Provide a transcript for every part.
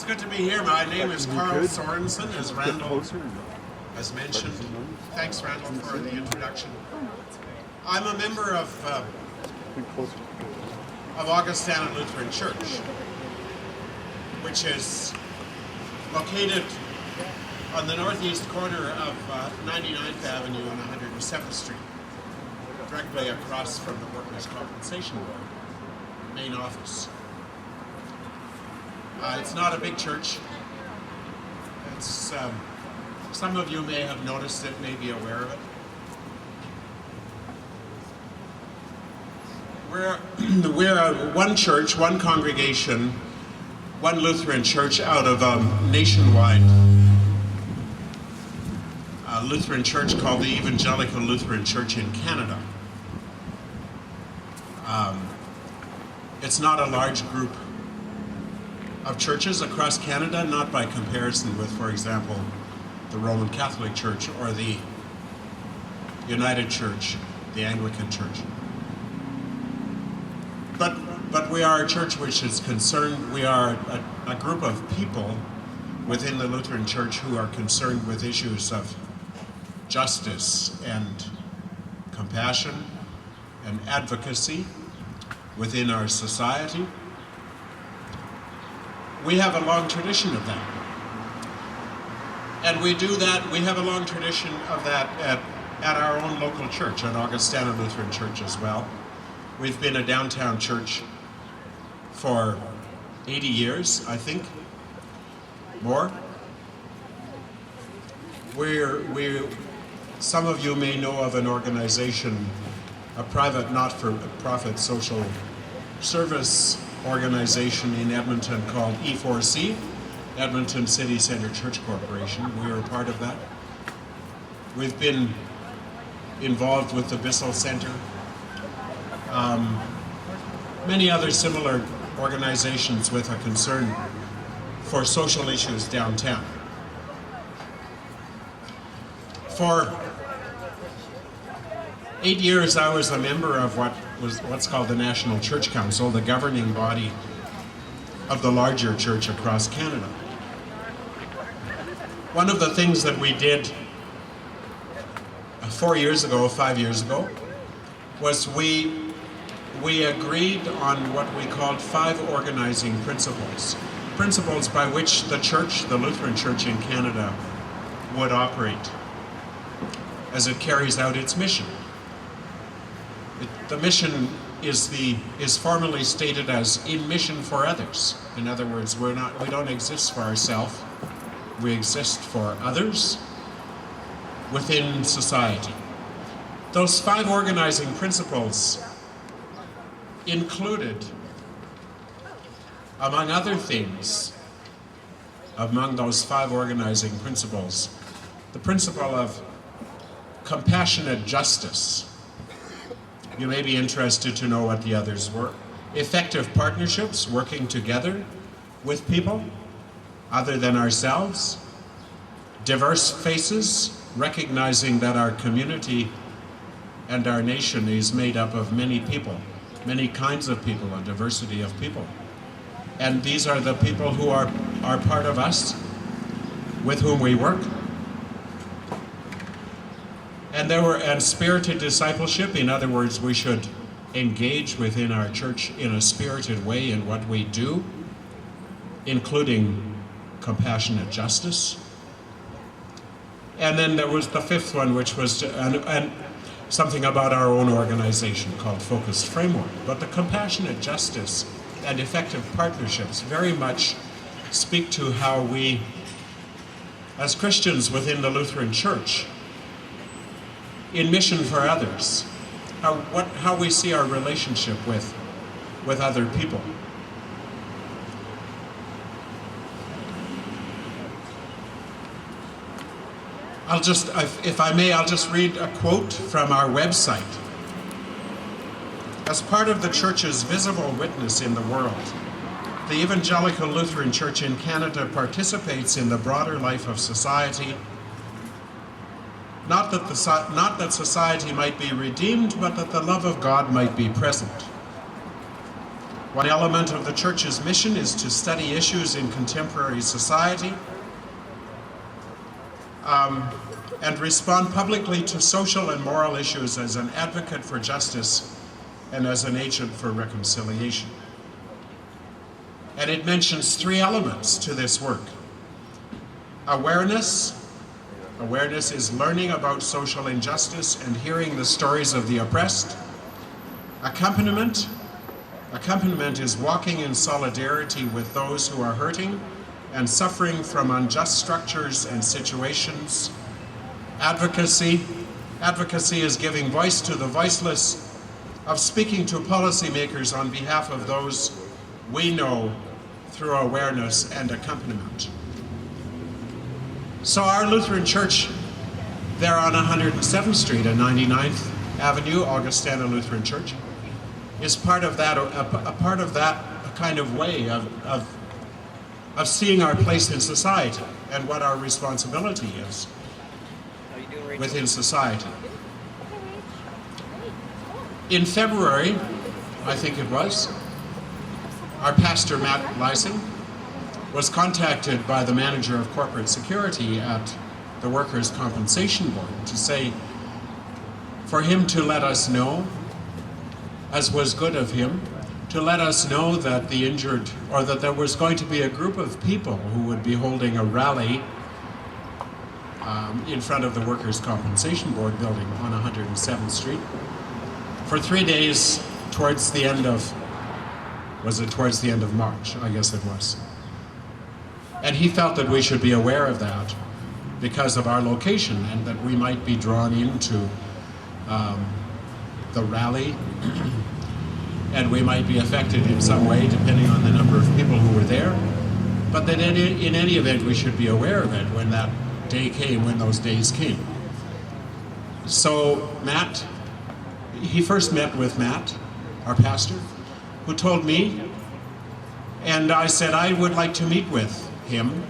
It's good to be here. My name is Carl Sorensen, as Randall has mentioned. Thanks, Randall, for the introduction. I'm a member of Augustana Lutheran Church, which is located on the northeast corner of 99th Avenue and 107th Street, directly across from the Workers' Compensation Board main office. It's not a big church. It's some of you may have noticed it, may be aware of it. We're one church, one congregation, one Lutheran church out of a nationwide Lutheran church called the Evangelical Lutheran Church in Canada. It's not a large group of churches across Canada, not by comparison with, for example, the Roman Catholic Church or the United Church, the Anglican Church. But we are a church which is concerned, we are a group of people within the Lutheran Church who are concerned with issues of justice and compassion and advocacy within our society. We have a long tradition of that. And we do that, we have a long tradition of that at our own local church, at Augustana Lutheran Church as well. We've been a downtown church for 80 years, I think, more. Some of you may know of an organization, a private not-for-profit social service organization in Edmonton called E4C, Edmonton City Centre Church Corporation. We are a part of that. We've been involved with the Bissell Centre, many other similar organizations with a concern for social issues downtown. For 8 years I was a member of what's called the National Church Council, the governing body of the larger church across Canada. One of the things that we did 5 years ago, was we agreed on what we called 5 organizing principles. Principles by which the church, the Lutheran Church in Canada, would operate as it carries out its mission. The mission is formally stated as in mission for others. In other words, we don't exist for ourselves. We exist for others within society. Those 5 organizing principles included, among other things, among those 5 organizing principles, the principle of compassionate justice. You may be interested to know what the others were. Effective partnerships, working together with people other than ourselves. Diverse faces, recognizing that our community and our nation is made up of many people, many kinds of people, a diversity of people. And these are the people who are part of us, with whom we work. And spirited discipleship, in other words, we should engage within our church in a spirited way in what we do, including compassionate justice. And then there was the 5th one, which was and something about our own organization called Focused Framework. But the compassionate justice and effective partnerships very much speak to how we, as Christians within the Lutheran Church, in mission for others, how we see our relationship with other people. If I may, I'll just read a quote from our website. As part of the Church's visible witness in the world, the Evangelical Lutheran Church in Canada participates in the broader life of society. Not that society might be redeemed, but that the love of God might be present. One element of the church's mission is to study issues in contemporary society and respond publicly to social and moral issues as an advocate for justice and as an agent for reconciliation. And it mentions three elements to this work. Awareness. Awareness is learning about social injustice and hearing the stories of the oppressed. Accompaniment. Accompaniment is walking in solidarity with those who are hurting and suffering from unjust structures and situations. Advocacy. Advocacy is giving voice to the voiceless, of speaking to policymakers on behalf of those we know through awareness and accompaniment. So our Lutheran Church there on 107th Street and 99th Avenue, Augustana Lutheran Church, is part of that, a part of that kind of way of seeing our place in society and what our responsibility is within society. In February, I think it was, our pastor, Matt Lysing, was contacted by the manager of corporate security at the Workers' Compensation Board to say, for him to let us know, as was good of him, to let us know that the injured, or that there was going to be a group of people who would be holding a rally in front of the Workers' Compensation Board building on 107th Street for 3 days towards the end of, was it towards the end of March? I guess it was. And he felt that we should be aware of that because of our location and that we might be drawn into the rally and we might be affected in some way depending on the number of people who were there. But that in any event we should be aware of it when that day came, when those days came. So Matt, he first met with Matt, our pastor, who told me, and I said I would like to meet with him,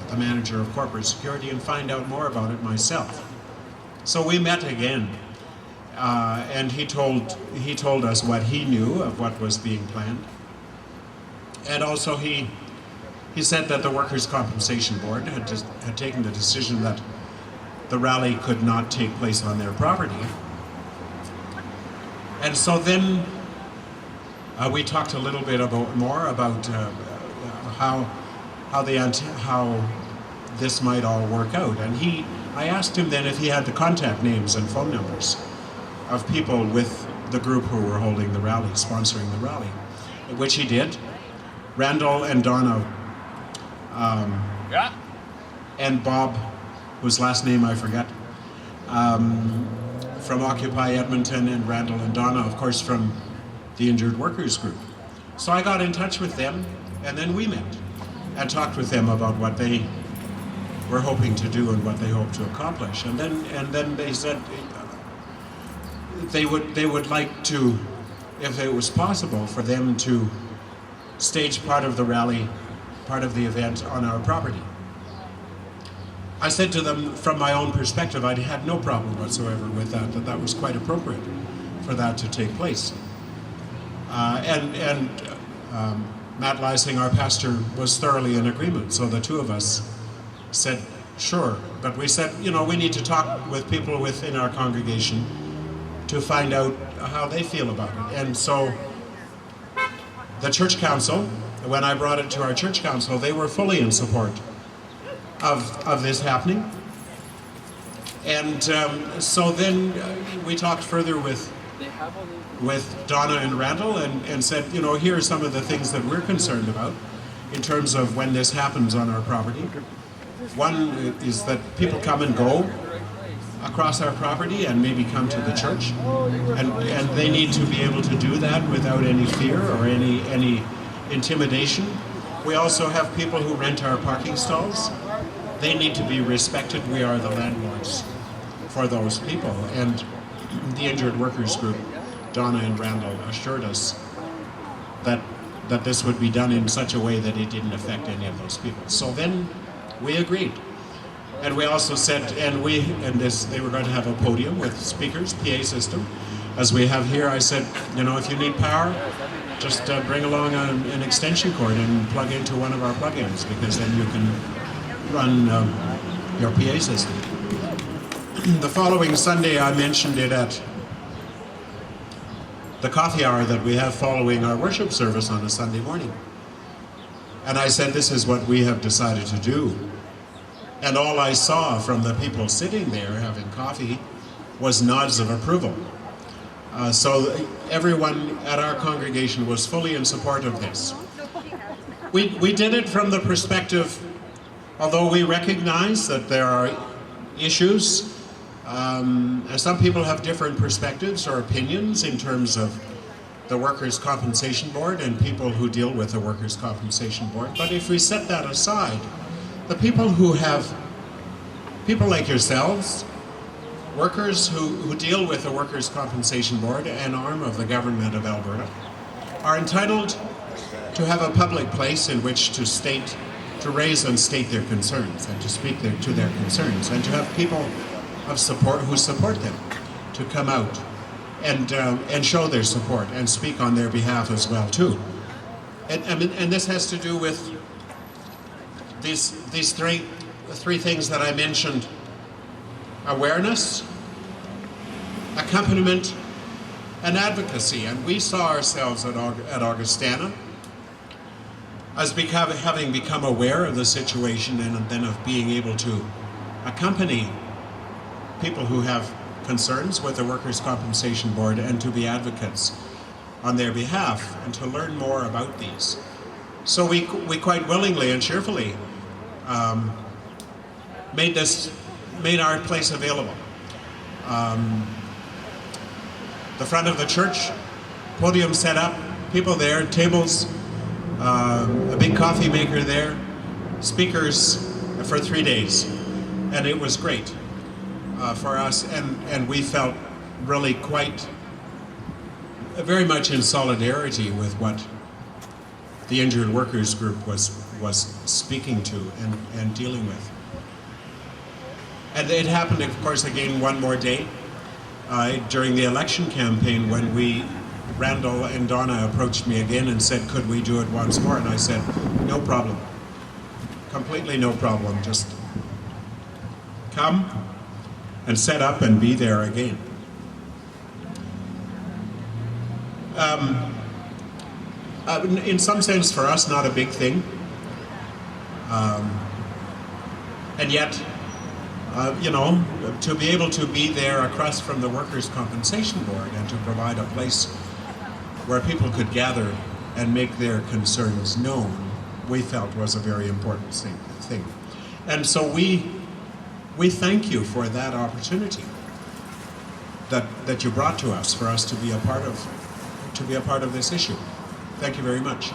the manager of corporate security, and find out more about it myself. So we met again, and he told us what he knew of what was being planned, and also he said that the Workers' Compensation Board had taken the decision that the rally could not take place on their property, and so then we talked a little bit more about how this might all work out. And I asked him then if he had the contact names and phone numbers of people with the group who were holding the rally, sponsoring the rally, which he did. Randall and Donna, and Bob, whose last name I forget, from Occupy Edmonton, and Randall and Donna, of course, from the Injured Workers Group. So I got in touch with them, and then we met and talked with them about what they were hoping to do and what they hoped to accomplish. And then they said they would like to, if it was possible, for them to stage part of the rally, part of the event on our property. I said to them, from my own perspective, I had no problem whatsoever with that was quite appropriate for that to take place. Matt Lysing, our pastor, was thoroughly in agreement, so the two of us said, sure. But we said, we need to talk with people within our congregation to find out how they feel about it. And so the church council, when I brought it to our church council, they were fully in support of this happening. And so then we talked further with Donna and Randall and said, here are some of the things that we're concerned about in terms of when this happens on our property. One is that people come and go across our property and maybe come to the church, and they need to be able to do that without any fear or any intimidation. We also have people who rent our parking stalls. They need to be respected. We are the landlords for those people. And the Injured Workers Group, Donna and Randall, assured us that this would be done in such a way that it didn't affect any of those people. So then we agreed. And we also said, they were going to have a podium with speakers, PA system, as we have here, I said, you know, if you need power, just bring along an extension cord and plug into one of our plugins, because then you can run your PA system. The following Sunday, I mentioned it at the coffee hour that we have following our worship service on a Sunday morning. And I said, this is what we have decided to do. And all I saw from the people sitting there having coffee was nods of approval. So everyone at our congregation was fully in support of this. We did it from the perspective, although we recognize that there are issues, and some people have different perspectives or opinions in terms of the Workers' Compensation Board and people who deal with the Workers' Compensation Board. But if we set that aside, the people who have, people like yourselves, workers who deal with the Workers' Compensation Board, an arm of the government of Alberta, are entitled to have a public place in which to raise and state their concerns, and to speak to their concerns, and to have people of support who support them to come out and show their support and speak on their behalf as well too. And this has to do with these three things that I mentioned: awareness, accompaniment, and advocacy. And we saw ourselves at Augustana as having become aware of the situation, and then of being able to accompany people who have concerns with the Workers' Compensation Board and to be advocates on their behalf and to learn more about these. So we quite willingly and cheerfully made our place available. The front of the church, podium set up, people there, tables, a big coffee maker there, speakers for 3 days, and it was great for us, and we felt really quite very much in solidarity with what the Injured Workers Group was speaking to and dealing with. And it happened, of course, again one more day during the election campaign, when Randall and Donna approached me again and said, could we do it once more? And I said, no problem. Completely no problem. Just come and set up and be there again. In some sense, for us, not a big thing. And yet, you know, to be able to be there across from the Workers' Compensation Board and to provide a place where people could gather and make their concerns known, we felt was a very important thing. And so we thank you for that opportunity that you brought to us, for us to be a part of this issue. Thank you very much.